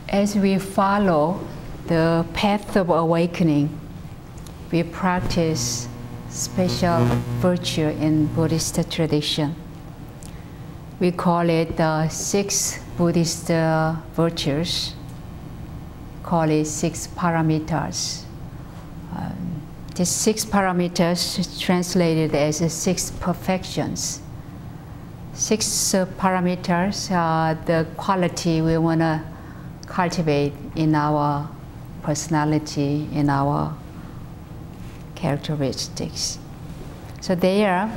As we follow the path of awakening, we practice special virtue in Buddhist tradition. We call it the Six Buddhist Virtues, call it Six Paramitas. These six parameters translated as six perfections. Six parameters are the quality we want to cultivate in our personality, in our characteristics. So there,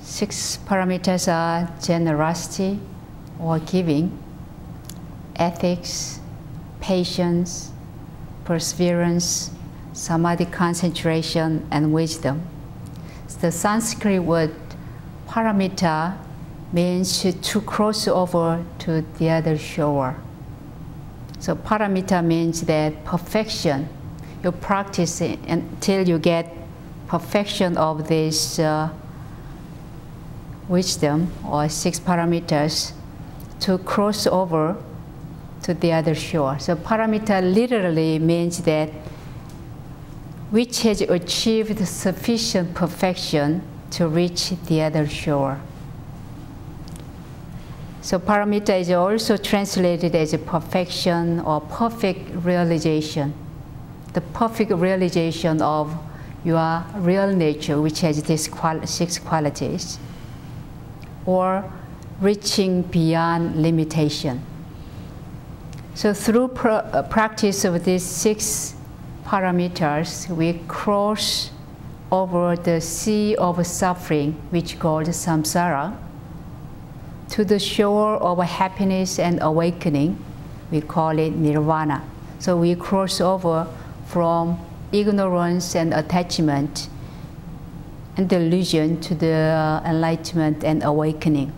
six parameters are generosity or giving, ethics, patience, perseverance, samadhi concentration, and wisdom. The Sanskrit word paramita means to cross over to the other shore. So paramita means that perfection. You practice it until you get perfection of this wisdom or six parameters to cross over to the other shore. So paramita literally means that which has achieved sufficient perfection to reach the other shore. So paramita is also translated as a perfection or perfect realization. The perfect realization of your real nature, which has these six qualities, or reaching beyond limitation. So through practice of these six parameters, we cross over the sea of suffering, which called samsara, to the shore of happiness and awakening. We call it nirvana. So we cross over from ignorance and attachment and delusion to the enlightenment and awakening.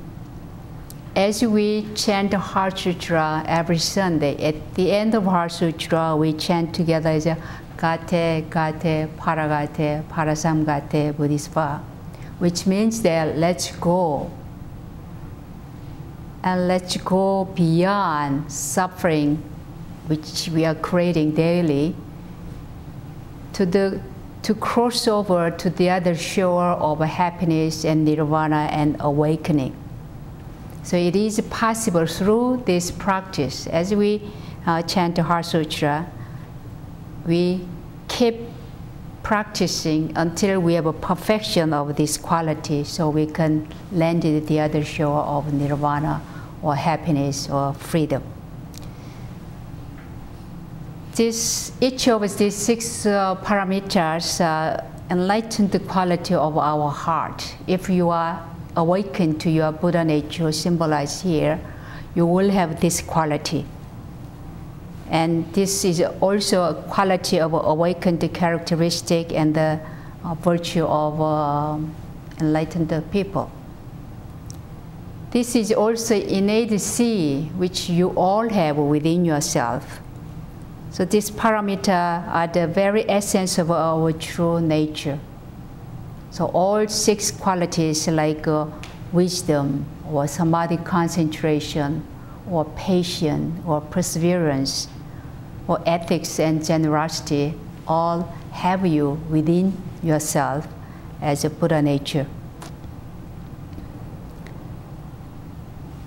As we chant Heart Sutra every Sunday, at the end of Heart Sutra, we chant together as Gate, Gate, Paragate, Parasamgate, Bodhisattva, which means that let's go. And let's go beyond suffering, which we are creating daily, to cross over to the other shore of happiness and nirvana and awakening. So it is possible through this practice. As we chant the Heart Sutra, we keep practicing until we have a perfection of this quality, so we can land at the other shore of nirvana or happiness or freedom. Each of these six parameters enlighten the quality of our heart. If you are awakened to your Buddha nature symbolized here, you will have this quality. And this is also a quality of awakened characteristic and the virtue of enlightened people. This is also innate see, which you all have within yourself. So these parameters are the very essence of our true nature. So all six qualities like wisdom or samadhi concentration or patience or perseverance or ethics and generosity all have you within yourself as a Buddha nature.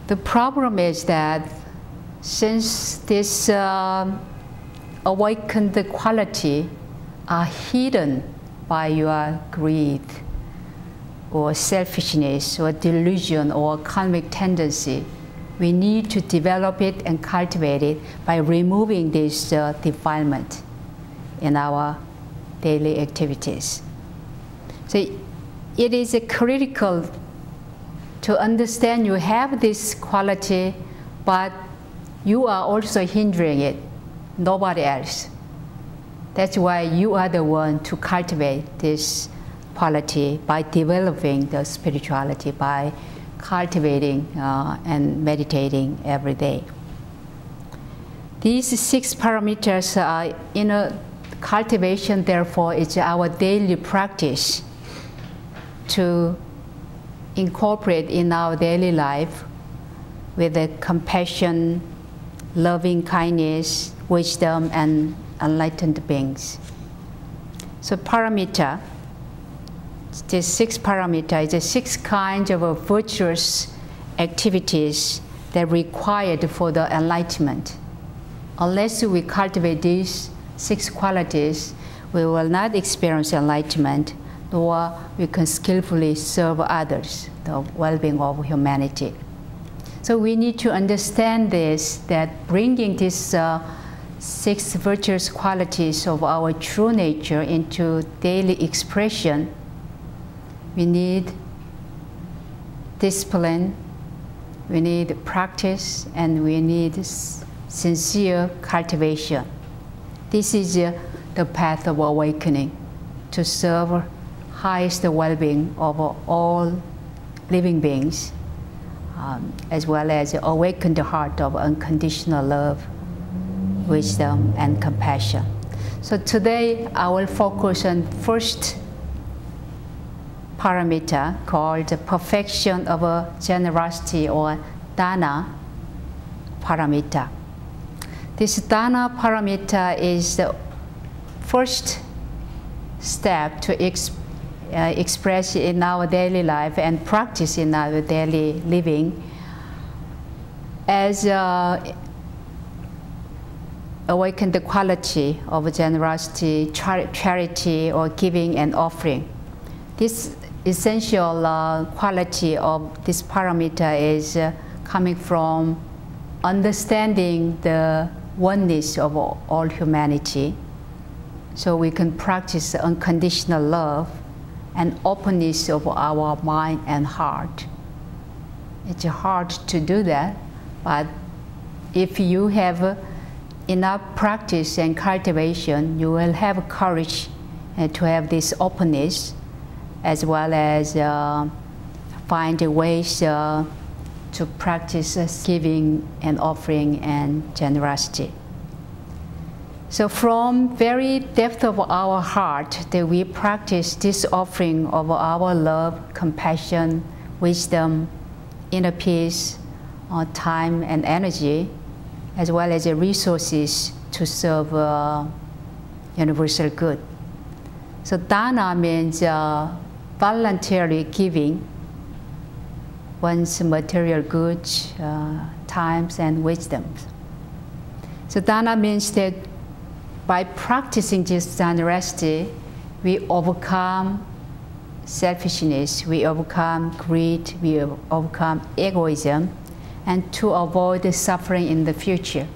The problem is that since this awakened quality are hidden by your greed or selfishness or delusion or karmic tendency, we need to develop it and cultivate it by removing this defilement in our daily activities. So it is critical to understand you have this quality, but you are also hindering it, nobody else. That's why you are the one to cultivate this quality by developing the spirituality, by cultivating and meditating every day. These six parameters are inner cultivation, therefore, it's our daily practice to incorporate in our daily life with the compassion, loving kindness, wisdom, and enlightened beings. So paramita, the 6 paramita, is the 6 kinds of virtuous activities that are required for the enlightenment. Unless we cultivate these 6 qualities, we will not experience enlightenment, nor we can skillfully serve others, the well-being of humanity. So we need to understand this, that bringing these 6 virtuous qualities of our true nature into daily expression, we need discipline, we need practice, and we need sincere cultivation. This is the path of awakening, to serve highest well-being of all living beings, as well as awaken the heart of unconditional love, wisdom, and compassion. So today I will focus on first paramita, called the perfection of generosity, or Dharma paramita. This Dharma paramita is the first step to express in our daily life and practice in our daily living as awaken the quality of generosity, charity, or giving and offering. This essential quality of this paramita is coming from understanding the oneness of all humanity, so we can practice unconditional love and openness of our mind and heart. It's hard to do that, but if you have enough practice and cultivation, you will have courage to have this openness, as well as find ways to practice giving and offering and generosity. So from very depth of our heart, that we practice this offering of our love, compassion, wisdom, inner peace, time and energy, as well as the resources to serve universal good. So dana means voluntarily giving one's material goods, times, and wisdoms. So dana means that by practicing this generosity, we overcome selfishness, we overcome greed, we overcome egoism, and to avoid the suffering in the future.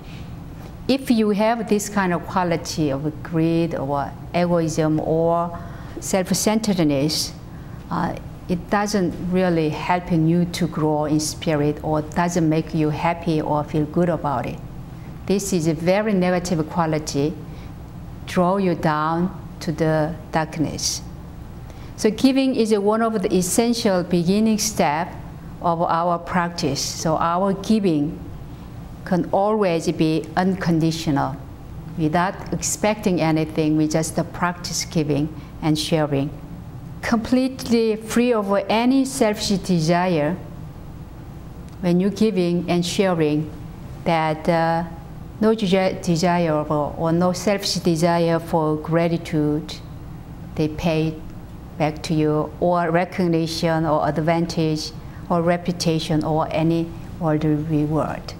If you have this kind of quality of greed or egoism or self-centeredness, it doesn't really help you to grow in spirit, or doesn't make you happy or feel good about it. This is a very negative quality, draw you down to the darkness. So giving is one of the essential beginning steps of our practice. So our giving can always be unconditional. Without expecting anything, we just practice giving and sharing. Completely free of any selfish desire. When you're giving and sharing, that no desire or no selfish desire for gratitude, they pay back to you, or recognition or advantage or reputation or any worldly reward.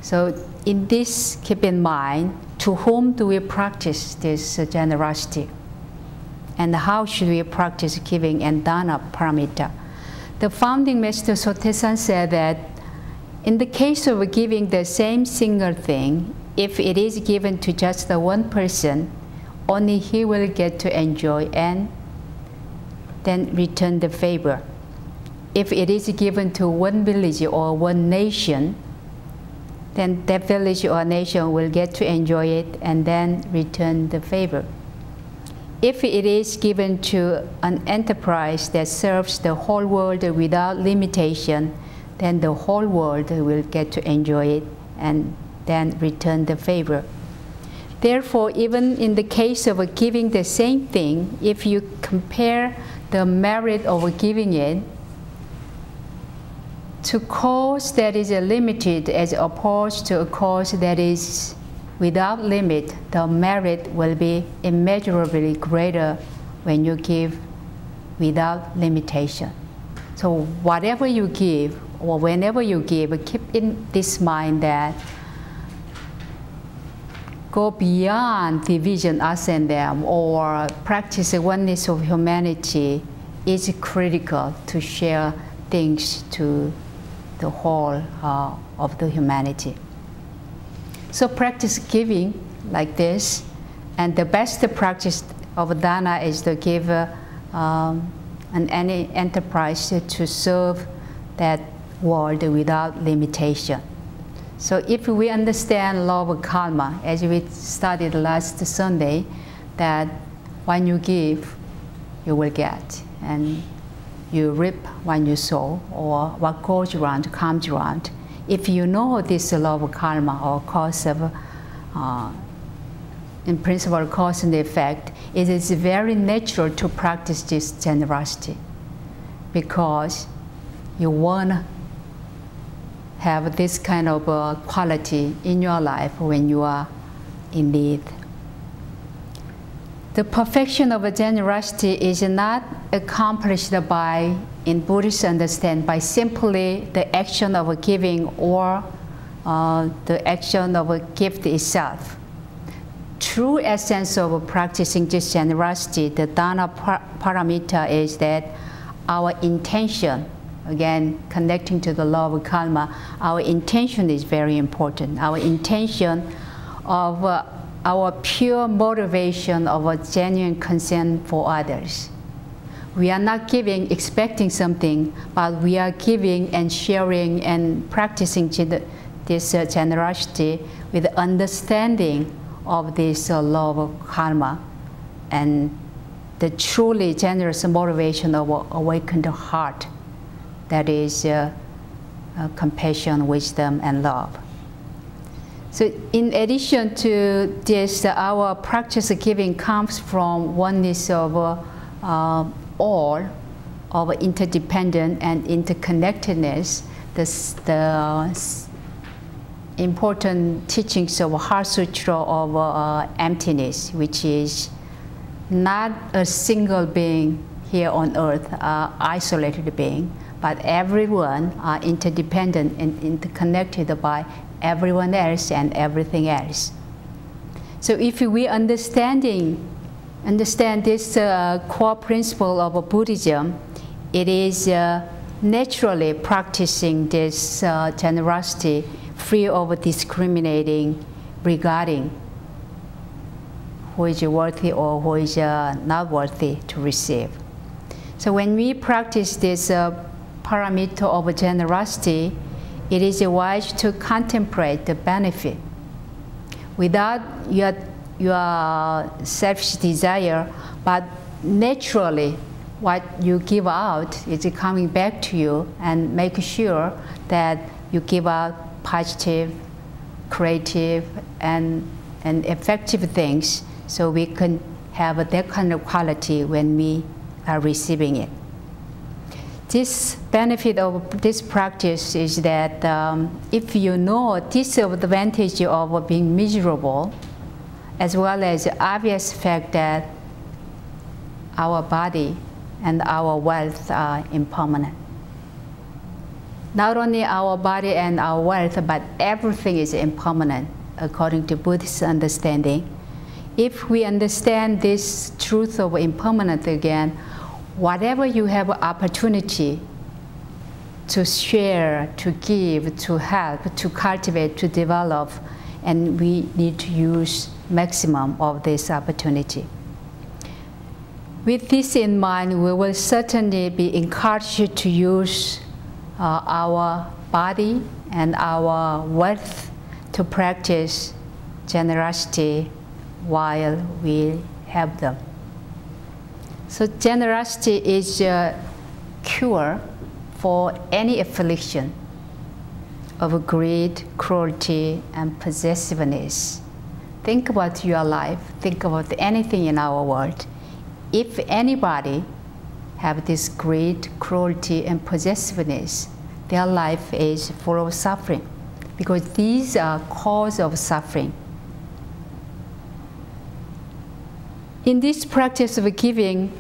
So in this, keep in mind, to whom do we practice this generosity? And how should we practice giving and dana paramita? The founding master Sotaesan said that in the case of giving the same single thing, if it is given to just the one person, only he will get to enjoy and then return the favor. If it is given to one village or one nation, then that village or nation will get to enjoy it and then return the favor. If it is given to an enterprise that serves the whole world without limitation, then the whole world will get to enjoy it and then return the favor. Therefore, even in the case of giving the same thing, if you compare the merit of giving it, to cause that is limited as opposed to a cause that is without limit, the merit will be immeasurably greater when you give without limitation. So whatever you give, or whenever you give, keep in this mind that go beyond division, us and them, or practice the oneness of humanity is critical to share things to the whole of the humanity. So practice giving like this, and the best practice of dana is to give any enterprise to serve that world without limitation. So if we understand law of karma, as we studied last Sunday, that when you give, you will get, and you reap when you sow, or what goes around comes around. If you know this law of karma, or cause of, in principle, cause and effect, it is very natural to practice this generosity, because you want to have this kind of quality in your life when you are in need. The perfection of generosity is not accomplished by, in Buddhist understanding, by simply the action of giving or the action of a gift itself. True essence of practicing this generosity, the dana paramita, is that our intention, again connecting to the law of karma, our intention is very important. Our intention of our pure motivation of a genuine concern for others. We are not giving expecting something, but we are giving and sharing and practicing this generosity with understanding of this law of karma and the truly generous motivation of an awakened heart, that is compassion, wisdom, and love. So in addition to this, our practice of giving comes from oneness of all, of interdependence and interconnectedness, the important teachings of Heart Sutra of emptiness, which is not a single being here on earth, isolated being, but everyone are interdependent and interconnected by everyone else and everything else. So if we understand this core principle of Buddhism, it is naturally practicing this generosity free of discriminating regarding who is worthy or who is not worthy to receive. So when we practice this paramita of generosity, it is wise to contemplate the benefit without your selfish desire, but naturally what you give out is coming back to you, and make sure that you give out positive, creative, and effective things, so we can have that kind of quality when we are receiving it. This benefit of this practice is that if you know disadvantage of being miserable, as well as the obvious fact that our body and our wealth are impermanent. Not only our body and our wealth, but everything is impermanent according to Buddhist understanding. If we understand this truth of impermanence again, whatever you have opportunity to share, to give, to help, to cultivate, to develop, and we need to use maximum of this opportunity. With this in mind, we will certainly be encouraged to use our body and our wealth to practice generosity while we have them. So generosity is a cure for any affliction of greed, cruelty, and possessiveness. Think about your life, think about anything in our world. If anybody have this greed, cruelty, and possessiveness, their life is full of suffering, because these are cause of suffering. In this practice of giving,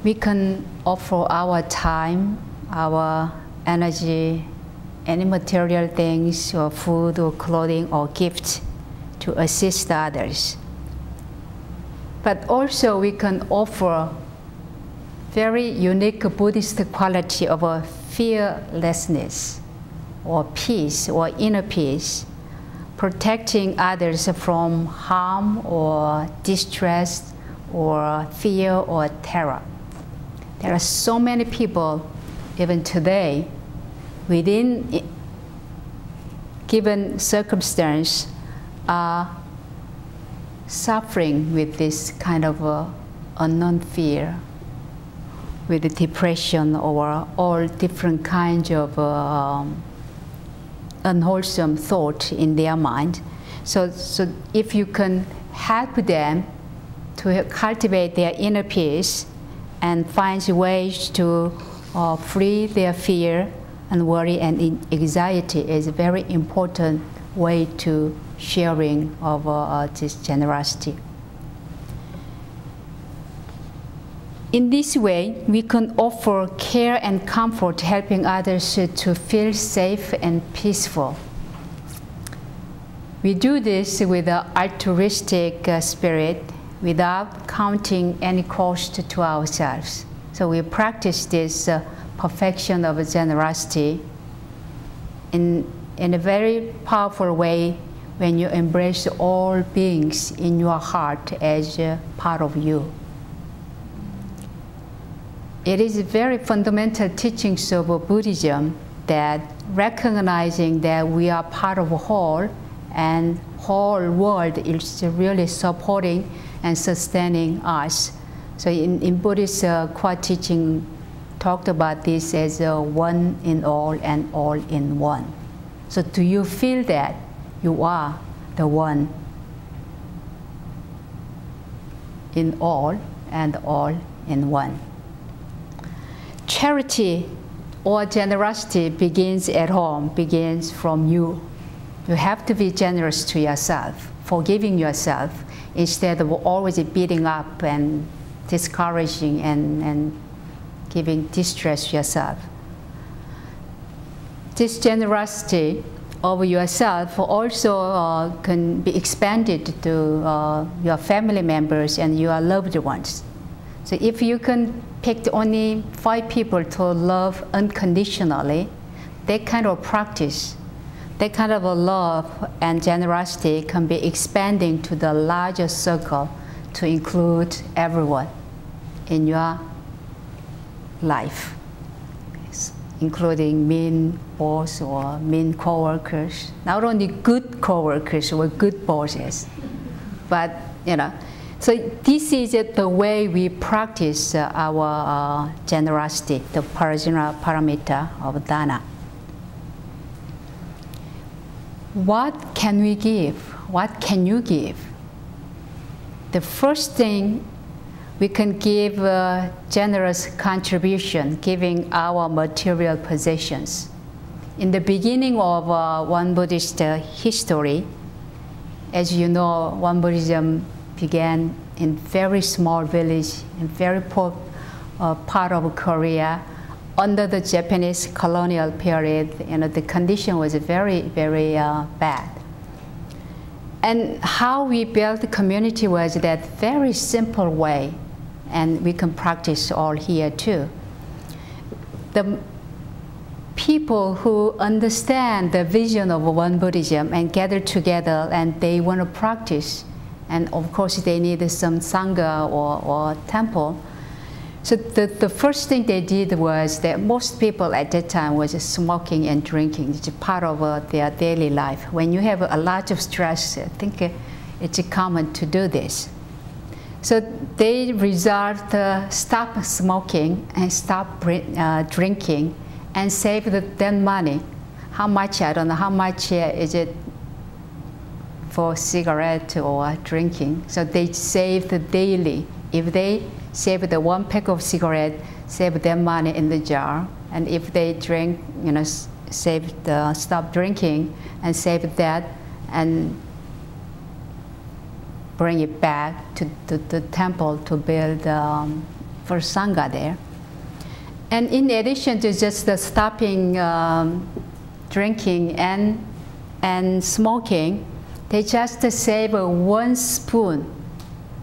we can offer our time, our energy, any material things, or food, or clothing, or gifts to assist others. But also we can offer very unique Buddhist quality of a fearlessness, or peace, or inner peace, protecting others from harm, or distress, or fear, or terror. There are so many people, even today, within given circumstance, are suffering with this kind of unknown fear, with depression, or all different kinds of unwholesome thought in their mind. So if you can help them to cultivate their inner peace and find ways to free their fear and worry and anxiety, is a very important way to sharing of this generosity. In this way, we can offer care and comfort, helping others to feel safe and peaceful. We do this with an altruistic spirit, without counting any cost to ourselves. So we practice this perfection of generosity in a very powerful way when you embrace all beings in your heart as part of you. It is very fundamental teachings of Buddhism that recognizing that we are part of a whole, and whole world is really supporting and sustaining us. So in Buddhist core teaching, talked about this as one in all and all in one. So do you feel that you are the one in all and all in one? Charity or generosity begins at home, begins from you. You have to be generous to yourself, forgiving yourself, instead of always beating up and discouraging and giving distress to yourself. This generosity of yourself also can be expanded to your family members and your loved ones. So if you can pick only 5 people to love unconditionally, that kind of practice, that kind of a love and generosity can be expanding to the larger circle to include everyone in your life, including mean boss or mean co-workers. Not only good co-workers or good bosses, but so this is the way we practice our generosity, the Parajana Paramita of Dharma. What can we give? What can you give? The first thing, we can give a generous contribution, giving our material possessions. In the beginning of One Buddhist history, as you know, One Buddhism began in very small village, in very poor part of Korea. Under the Japanese colonial period, the condition was very, very bad. And how we built the community was that very simple way, and we can practice all here too. The people who understand the vision of One Buddhism and gather together and they want to practice, and of course they need some sangha or temple. So the first thing they did was that most people at that time was smoking and drinking. It's part of their daily life. When you have a lot of stress, I think it's common to do this. So they resolved to stop smoking and stop drinking and save that money. How much? I don't know. How much is it for cigarette or drinking? So they saved daily. If they save the 1 pack of cigarette, save their money in the jar. And if they drink, stop drinking and save that and bring it back to the temple to build for Sangha there. And in addition to just stopping drinking and smoking, they just save 1 spoon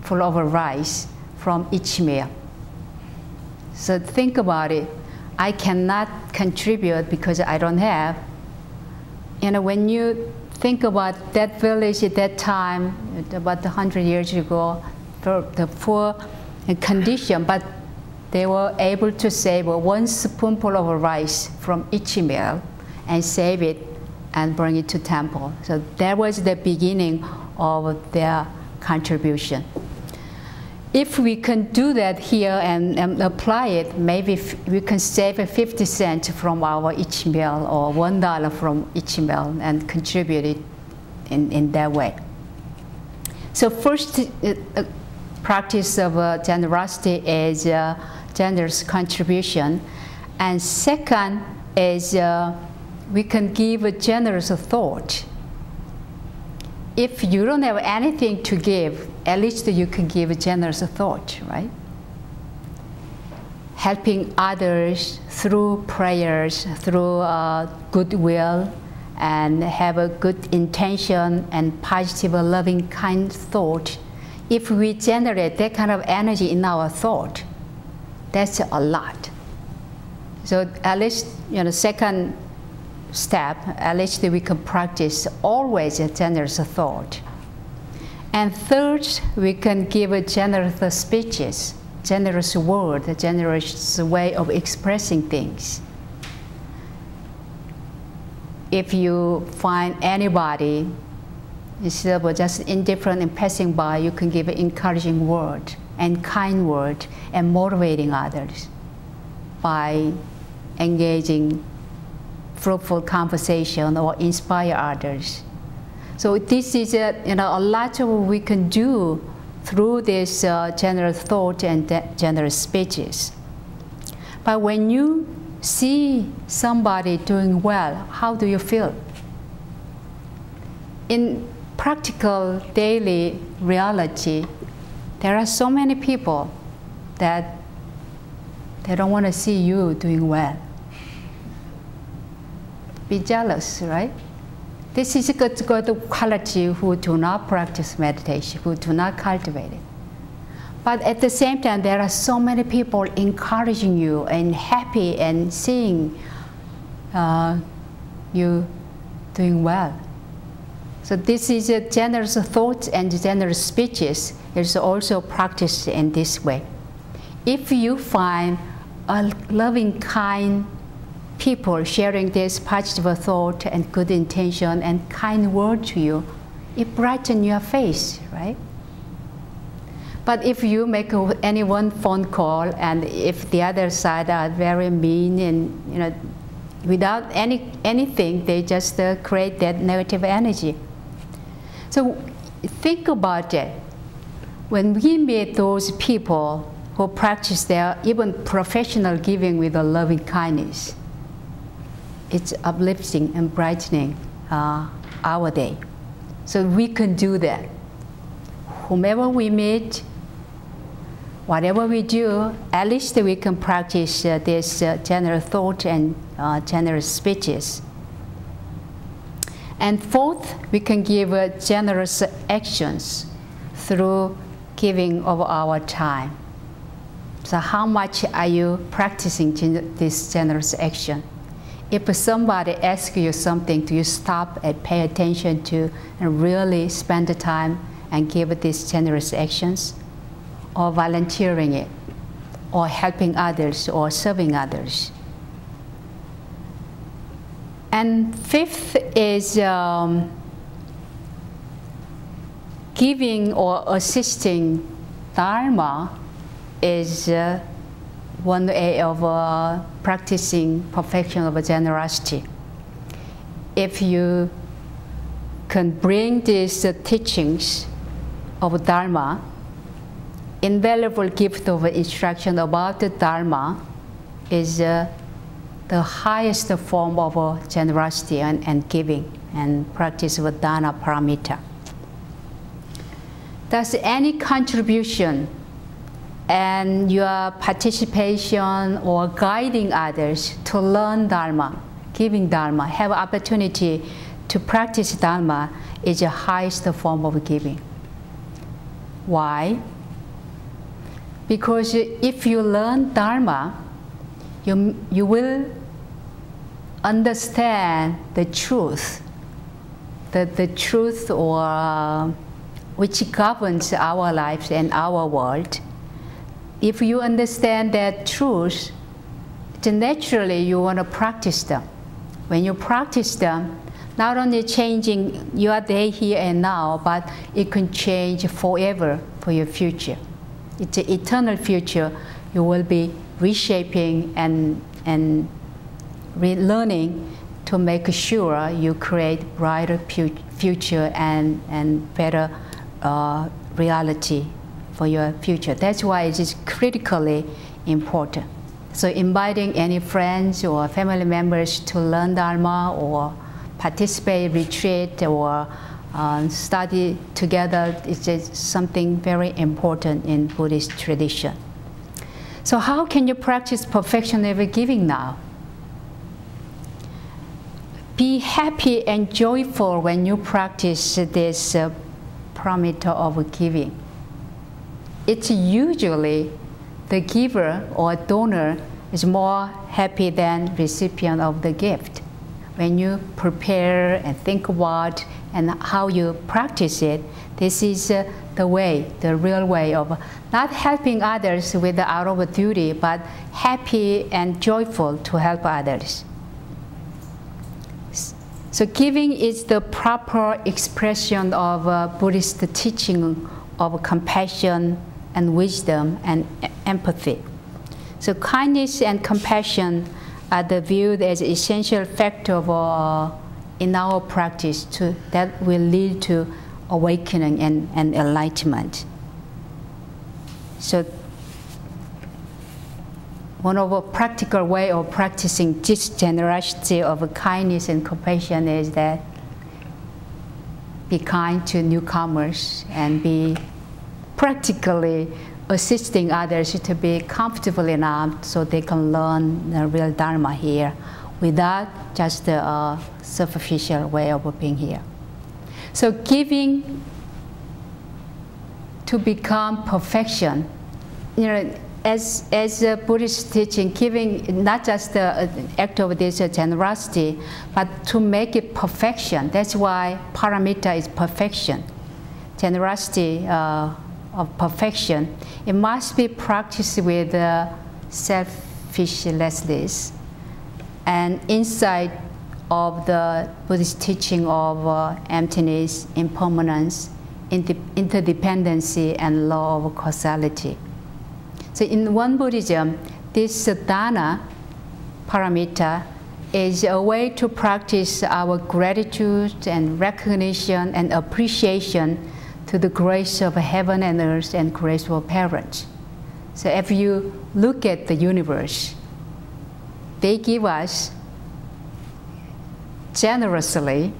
full of rice from each meal. So think about it. I cannot contribute because I don't have. You know, when you think about that village at that time, about 100 years ago, the poor condition, but they were able to save 1 spoonful of rice from each meal and save it and bring it to temple. So that was the beginning of their contribution. If we can do that here and apply it, maybe we can save 50 cents from our each meal or $1 from each meal and contribute it in that way. So first practice of generosity is generous contribution. And second is we can give a generous thought. If you don't have anything to give, at least you can give a generous thought, right? Helping others through prayers, through goodwill, and have a good intention and positive, loving, kind thought. If we generate that kind of energy in our thought, that's a lot. So at least, you know, second step, at least we can practice always a generous thought. And third, we can give a generous speeches, generous word, a generous way of expressing things. If you find anybody, instead of just indifferent and passing by, you can give an encouraging word and kind word and motivating others by engaging fruitful conversation or inspire others. So this is a lot of what we can do through this generous thought and generous speeches. But when you see somebody doing well, how do you feel? In practical daily reality, there are so many people that they don't want to see you doing well. Be jealous, right? This is a good quality who do not practice meditation, who do not cultivate it. But at the same time, there are so many people encouraging you and happy and seeing you doing well. So this is a generous thoughts and generous speeches is also practiced in this way. If you find a loving, kind people sharing this positive thought and good intention and kind word to you, it brightens your face, right? But if you make any one phone call and if the other side are very mean and without anything, they just create that negative energy. So think about it. When we meet those people who practice their even professional giving with a loving kindness, it's uplifting and brightening our day. So we can do that. Whomever we meet, whatever we do, at least we can practice this generous thought and generous speeches. And fourth, we can give generous actions through giving of our time. So how much are you practicing this generous action? If somebody asks you something, do you stop and pay attention to and really spend the time and give these generous actions? Or volunteering it, or helping others, or serving others? And fifth is giving or assisting Dharma is one way of practicing perfection of generosity. If you can bring these teachings of Dharma, invaluable gift of instruction about the Dharma is the highest form of generosity and giving, and practice of Dharma paramita. Thus, any contribution and your participation or guiding others to learn Dharma, giving Dharma, have opportunity to practice Dharma is the highest form of giving. Why? Because if you learn Dharma, you will understand the truth, the truth or which governs our lives and our world. If you understand that truth, then naturally you want to practice them. When you practice them, not only changing your day here and now, but it can change forever for your future. It's an eternal future. You will be reshaping and relearning to make sure you create brighter future and better reality for your future. That's why it is critically important. So inviting any friends or family members to learn Dharma or participate, retreat, or study together is just something very important in Buddhist tradition. So how can you practice perfection of giving now? Be happy and joyful when you practice this paramita of giving. It's usually the giver or donor is more happy than recipient of the gift. When you prepare and think about and how you practice it, this is the way, the real way of not helping others with out of duty, but happy and joyful to help others. So giving is the proper expression of Buddhist teaching of compassion and wisdom and empathy. So kindness and compassion are viewed as essential factor in our practice that will lead to awakening and enlightenment. So one of a practical way of practicing this generosity of kindness and compassion is that be kind to newcomers and be practically assisting others to be comfortable enough so they can learn the real Dharma here without just a superficial way of being here. So giving to become perfection, as a Buddhist teaching, giving not just an act of this generosity, but to make it perfection. That's why paramita is perfection. Generosity of perfection. It must be practiced with selfishlessness and insight of the Buddhist teaching of emptiness, impermanence, interdependency, and law of causality. So in one Buddhism, this dana paramita is a way to practice our gratitude and recognition and appreciation to the grace of heaven and earth and graceful parents. So if you look at the universe, they give us generously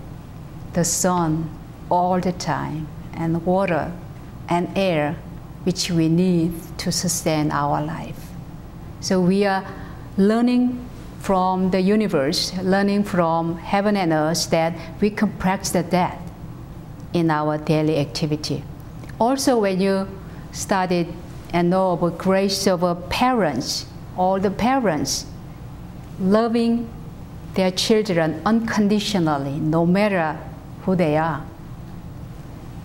the sun all the time, and water and air, which we need to sustain our life. So we are learning from the universe, learning from heaven and earth that we can practice that in our daily activity. Also, when you studied and know about grace of parents, all the parents loving their children unconditionally, no matter who they are.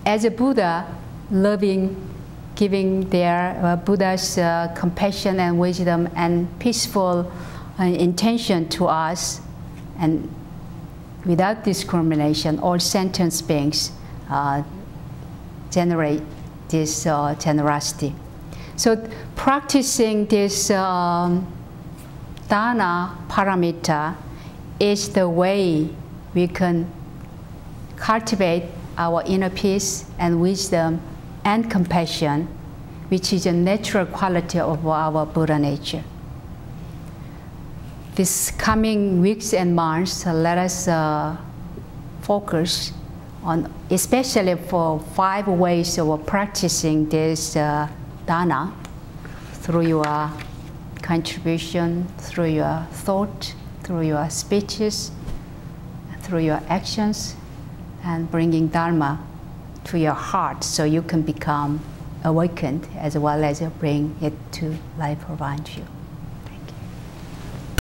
As a Buddha, giving their Buddha's compassion and wisdom and peaceful intention to us, and without discrimination, all sentient beings generate this generosity. So practicing this dana paramita is the way we can cultivate our inner peace and wisdom and compassion, which is a natural quality of our Buddha nature. This coming weeks and months, let us focus on, especially for 5 ways of practicing this Dharma, through your contribution, through your thought, through your speeches, through your actions, and bringing Dharma to your heart so you can become awakened as well as bring it to life around you.